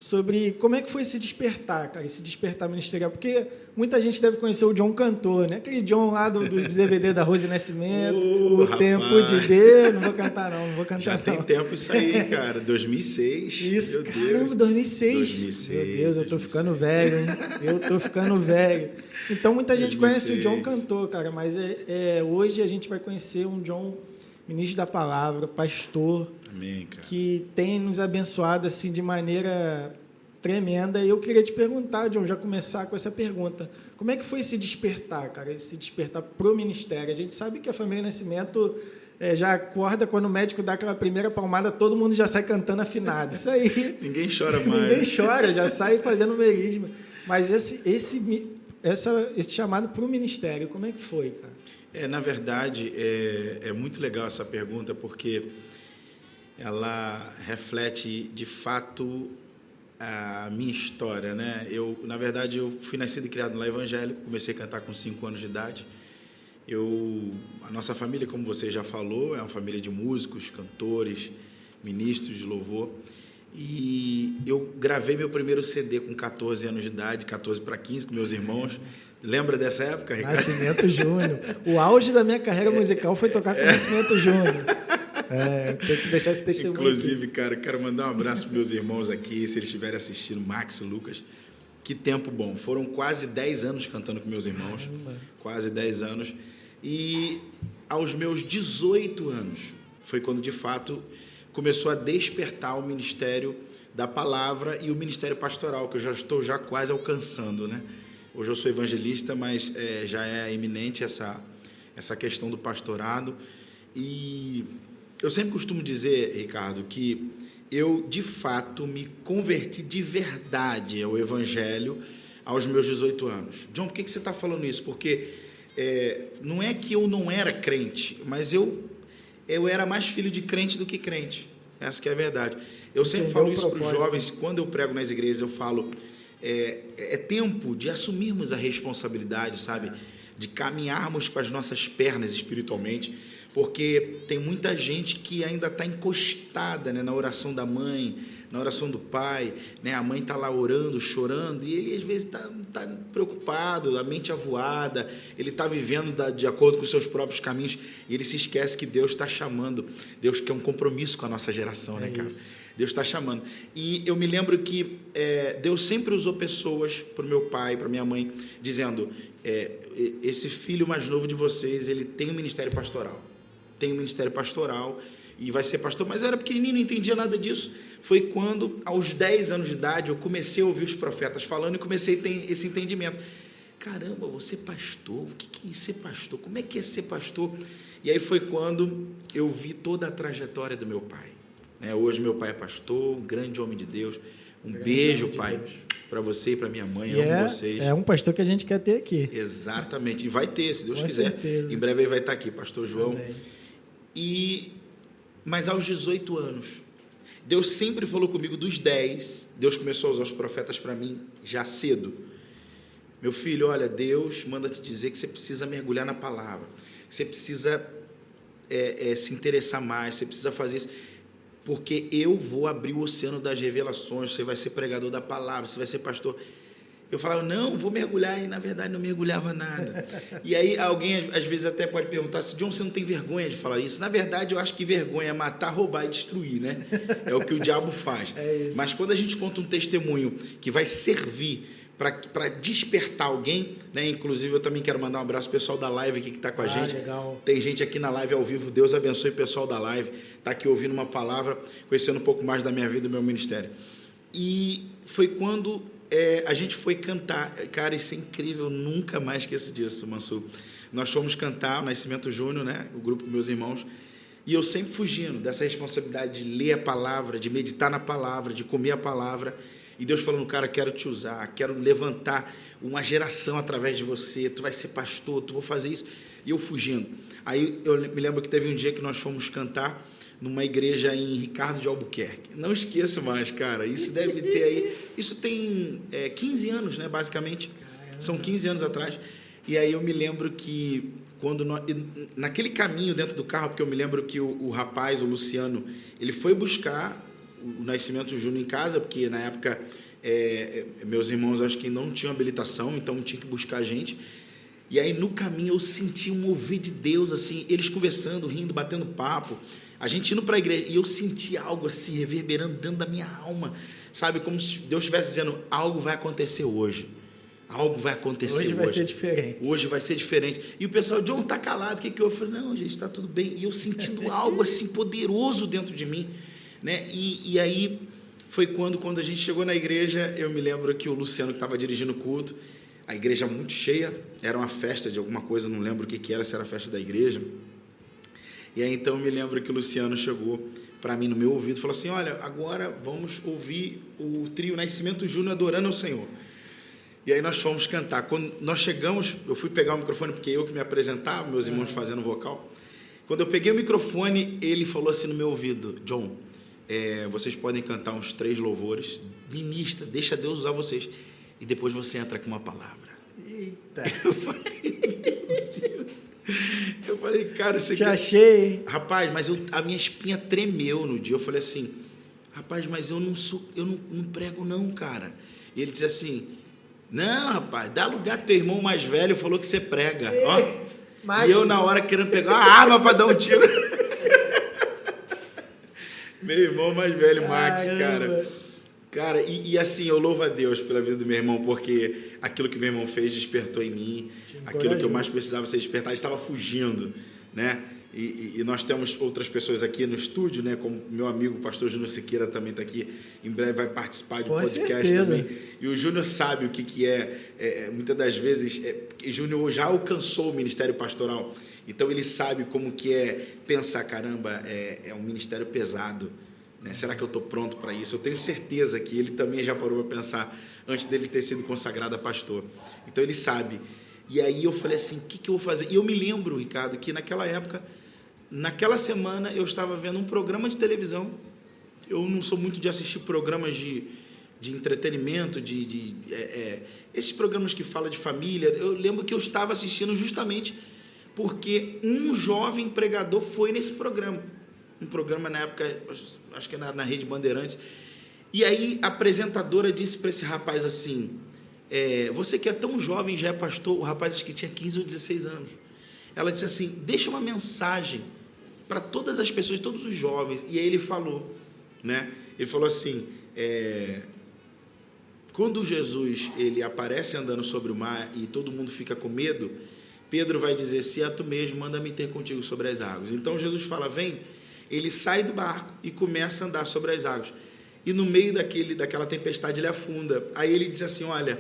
sobre como é que foi esse despertar, cara, esse despertar ministerial, porque muita gente deve conhecer o John cantor, né? Aquele John lá do DVD da Rose Nascimento, o rapaz. Tempo de Deus, não vou cantar não. Já tem tempo isso aí, cara, 2006. Isso, meu caramba, Deus. 2006. Meu Deus, eu tô ficando velho, hein? Eu tô ficando velho. Então, muita gente 2006. conhece o John cantor, cara, mas hoje a gente vai conhecer um John ministro da palavra, pastor, Amém, cara. que tem nos abençoado assim de maneira tremenda. E eu queria te perguntar, John, já começar com essa pergunta. Como é que foi esse despertar, cara? Esse despertar pro ministério? A gente sabe que a família Nascimento já acorda quando o médico dá aquela primeira palmada, todo mundo já sai cantando afinado. Isso aí. Ninguém chora mais. Ninguém chora, já sai fazendo melisma. Mas esse chamado pro ministério, como é que foi, cara? Na verdade, é muito legal essa pergunta, porque ela reflete, de fato, a minha história, né? Na verdade, eu fui nascido e criado no lar evangélico, comecei a cantar com 5 anos de idade. A nossa família, como você já falou, é uma família de músicos, cantores, ministros de louvor. E eu gravei meu primeiro CD com 14 anos de idade, 14 para 15, com meus irmãos. Lembra dessa época, Ricardo? Nascimento Júnior. O auge da minha carreira musical foi tocar com Nascimento Júnior. Tem que deixar esse testemunho. Inclusive, aqui. cara, quero mandar um abraço para meus irmãos aqui, se eles estiverem assistindo, Max e Lucas. Que tempo bom. Foram quase 10 anos cantando com meus irmãos. Caramba. Quase 10 anos. E aos meus 18 anos, foi quando, de fato, começou a despertar o ministério da palavra e o ministério pastoral, que eu já estou quase alcançando, né? Hoje eu sou evangelista, mas já é iminente essa questão do pastorado. E eu sempre costumo dizer, Ricardo, que eu, de fato, me converti de verdade ao evangelho aos meus 18 anos. John, por que você está falando isso? Porque não é que eu não era crente, mas eu era mais filho de crente do que crente. Essa que é a verdade. Eu sempre falo isso para os jovens, quando eu prego nas igrejas, eu falo... É tempo de assumirmos a responsabilidade, sabe? De caminharmos com as nossas pernas espiritualmente, porque tem muita gente que ainda está encostada, né, na oração da mãe, na oração do pai, né? A mãe está lá orando, chorando, e ele às vezes está preocupado, a mente avoada, ele está vivendo de acordo com os seus próprios caminhos, e ele se esquece que Deus está chamando. Deus quer um compromisso com a nossa geração, né, cara? Isso. Deus está chamando. E eu me lembro que Deus sempre usou pessoas para o meu pai, para minha mãe, dizendo, esse filho mais novo de vocês, ele tem um ministério pastoral. Tem um ministério pastoral e vai ser pastor. Mas eu era pequenininho, não entendia nada disso. Foi quando, aos 10 anos de idade, eu comecei a ouvir os profetas falando e comecei a ter esse entendimento. Caramba, você é pastor? O que é ser pastor? Como é que é ser pastor? E aí foi quando eu vi toda a trajetória do meu pai. Hoje meu pai é pastor, um grande homem de Deus. Beijo, pai, para você e para minha mãe. Amo vocês. É um pastor que a gente quer ter aqui. Exatamente. E vai ter, se Deus quiser. Certeza. Em breve ele vai estar aqui, pastor João. Amém. Mas aos 18 anos, Deus sempre falou comigo dos 10. Deus começou a usar os profetas para mim já cedo. Meu filho, olha, Deus manda te dizer que você precisa mergulhar na palavra. Você precisa se interessar mais, você precisa fazer isso. Porque eu vou abrir o oceano das revelações, você vai ser pregador da palavra, você vai ser pastor. Eu falava, não, vou mergulhar, e na verdade não mergulhava nada. E aí alguém às vezes até pode perguntar, se John, você não tem vergonha de falar isso? Na verdade eu acho que vergonha é matar, roubar e destruir, né? É o que o diabo faz. Mas quando a gente conta um testemunho que vai servir para despertar alguém, né? Inclusive eu também quero mandar um abraço ao pessoal da live aqui que está com a gente. Legal. Tem gente aqui na live ao vivo, Deus abençoe o pessoal da live, está aqui ouvindo uma palavra, conhecendo um pouco mais da minha vida e do meu ministério. E foi quando a gente foi cantar, cara, isso é incrível, eu nunca mais esqueço disso, Mansur. Nós fomos cantar o Nascimento Júnior, né? O grupo dos meus irmãos, e eu sempre fugindo dessa responsabilidade de ler a palavra, de meditar na palavra, de comer a palavra. E Deus falando, cara, quero te usar, quero levantar uma geração através de você, tu vai ser pastor, tu vai fazer isso. E eu fugindo. Aí eu me lembro que teve um dia que nós fomos cantar numa igreja em Ricardo de Albuquerque. Não esqueço mais, cara, isso deve ter aí, isso tem 15 anos, né, basicamente. São 15 anos atrás. E aí eu me lembro que quando naquele caminho dentro do carro, porque eu me lembro que o rapaz, o Luciano, ele foi buscar o Nascimento Júnior em casa, porque na época meus irmãos acho que não tinham habilitação, então tinha que buscar a gente. E aí no caminho eu senti um mover de Deus, assim, eles conversando, rindo, batendo papo, a gente indo para a igreja, e eu senti algo assim reverberando dentro da minha alma, sabe, como se Deus estivesse dizendo, algo vai acontecer hoje. Algo vai acontecer hoje. Vai ser diferente. Hoje vai ser diferente. E o pessoal, John, tá calado, o que eu falei? Não, gente, está tudo bem. E eu sentindo algo assim poderoso dentro de mim, né? E aí foi quando a gente chegou na igreja, eu me lembro que o Luciano que estava dirigindo o culto, a igreja muito cheia, era uma festa de alguma coisa, não lembro o que era, se era a festa da igreja. E aí então eu me lembro que o Luciano chegou para mim no meu ouvido e falou assim, olha, agora vamos ouvir o trio Nascimento Júnior adorando ao Senhor. E aí nós fomos cantar. Quando nós chegamos, eu fui pegar o microfone, porque eu que me apresentava, meus irmãos fazendo vocal. Quando eu peguei o microfone, ele falou assim no meu ouvido, John, vocês podem cantar uns 3 louvores, ministra, deixa Deus usar vocês, e depois você entra com uma palavra. Eita! Eu falei, cara, você achei, hein? Rapaz, mas a minha espinha tremeu no dia. Eu falei assim, rapaz, mas eu não prego não, cara. E ele disse assim, não, rapaz, dá lugar, teu irmão mais velho falou que você prega. Ó. E eu na hora querendo pegar uma arma para dar um tiro. Meu irmão mais velho, Max, cara. Cara, e assim, eu louvo a Deus pela vida do meu irmão, porque aquilo que meu irmão fez despertou em mim, aquilo que eu mais precisava ser despertado, estava fugindo, né? E nós temos outras pessoas aqui no estúdio, né? Como meu amigo, o pastor Júnior Siqueira, também está aqui, em breve vai participar de um podcast também. E o Júnior sabe o que é, muitas das vezes, Júnior já alcançou o ministério pastoral, então ele sabe como que é pensar, caramba, é um ministério pesado, né? Será que eu estou pronto para isso? Eu tenho certeza que ele também já parou para pensar antes dele ter sido consagrado a pastor. Então ele sabe. E aí eu falei assim, o que eu vou fazer? E eu me lembro, Ricardo, que naquela época, naquela semana, eu estava vendo um programa de televisão. Eu não sou muito de assistir programas de entretenimento, esses programas que falam de família. Eu lembro que eu estava assistindo justamente porque um jovem pregador foi nesse programa. Um programa na época, acho que era na Rede Bandeirantes. E aí a apresentadora disse para esse rapaz assim, você que é tão jovem, já é pastor, o rapaz acho que tinha 15 ou 16 anos. Ela disse assim, deixa uma mensagem para todas as pessoas, todos os jovens. E aí ele falou, né? Ele falou assim, quando Jesus ele aparece andando sobre o mar e todo mundo fica com medo, Pedro vai dizer, se é tu mesmo, manda-me ter contigo sobre as águas. Então Jesus fala, vem, ele sai do barco e começa a andar sobre as águas. E no meio daquela tempestade ele afunda. Aí ele diz assim, olha,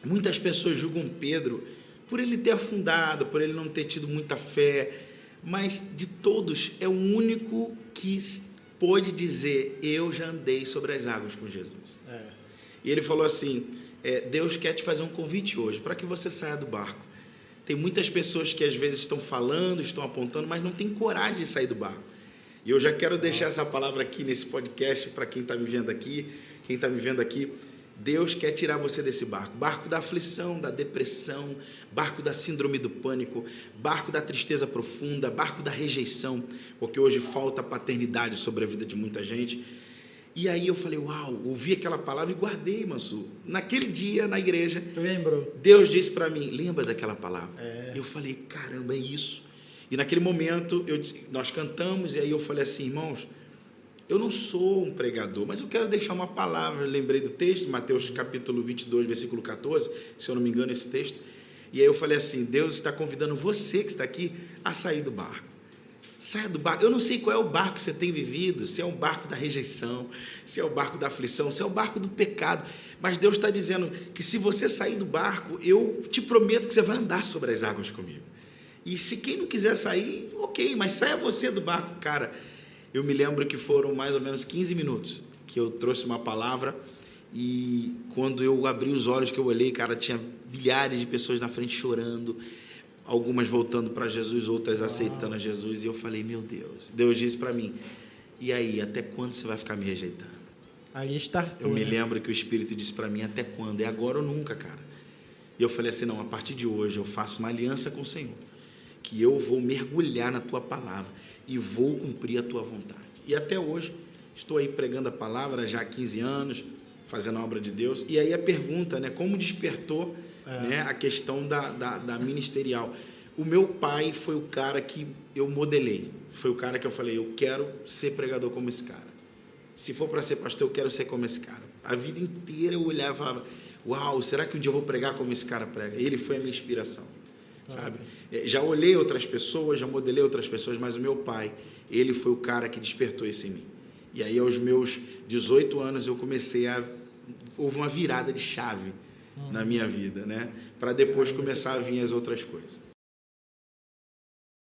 muitas pessoas julgam Pedro por ele ter afundado, por ele não ter tido muita fé, mas de todos é o único que pôde dizer, eu já andei sobre as águas com Jesus. E ele falou assim, Deus quer te fazer um convite hoje, para que você saia do barco. Tem muitas pessoas que às vezes estão falando, estão apontando, mas não tem coragem de sair do barco. E eu já quero deixar essa palavra aqui nesse podcast para quem está me vendo aqui, Deus quer tirar você desse barco, barco da aflição, da depressão, barco da síndrome do pânico, barco da tristeza profunda, barco da rejeição, porque hoje falta paternidade sobre a vida de muita gente. E aí eu falei, uau, ouvi aquela palavra e guardei, Mansu. Naquele dia, na igreja, lembrou? Deus disse para mim, lembra daquela palavra? Eu falei, caramba, é isso. E naquele momento, nós cantamos, e aí eu falei assim, irmãos, eu não sou um pregador, mas eu quero deixar uma palavra. Eu lembrei do texto, Mateus capítulo 22, versículo 14, se eu não me engano, esse texto. E aí eu falei assim, Deus está convidando você que está aqui a sair do barco. Saia do barco. Eu não sei qual é o barco que você tem vivido, se é um barco da rejeição, se é o barco da aflição, se é o barco do pecado, mas Deus está dizendo que se você sair do barco, eu te prometo que você vai andar sobre as águas comigo. E se quem não quiser sair, ok, mas saia você do barco. Cara, eu me lembro que foram mais ou menos 15 minutos que eu trouxe uma palavra e quando eu abri os olhos, que eu olhei, cara, tinha milhares de pessoas na frente chorando, algumas voltando para Jesus, outras aceitando a Jesus, e eu falei, meu Deus. Deus disse para mim, e aí, até quando você vai ficar me rejeitando? Aí startou. Eu me lembro que o Espírito disse para mim, até quando? É agora ou nunca, cara. E eu falei assim, não, a partir de hoje eu faço uma aliança com o Senhor, que eu vou mergulhar na tua palavra e vou cumprir a tua vontade. E até hoje estou aí pregando a palavra já há 15 anos, fazendo a obra de Deus. E aí a pergunta, né, como despertou né, a questão da ministerial. O meu pai foi o cara que eu modelei, foi o cara que eu falei, eu quero ser pregador como esse cara. Se for para ser pastor, eu quero ser como esse cara. A vida inteira eu olhava e falava, uau, será que um dia eu vou pregar como esse cara prega? Ele foi a minha inspiração, sabe? Já olhei outras pessoas, já modelei outras pessoas, mas o meu pai, ele foi o cara que despertou isso em mim. E aí, aos meus 18 anos, eu comecei houve uma virada de chave na minha vida, né? Para depois começar a vir as outras coisas.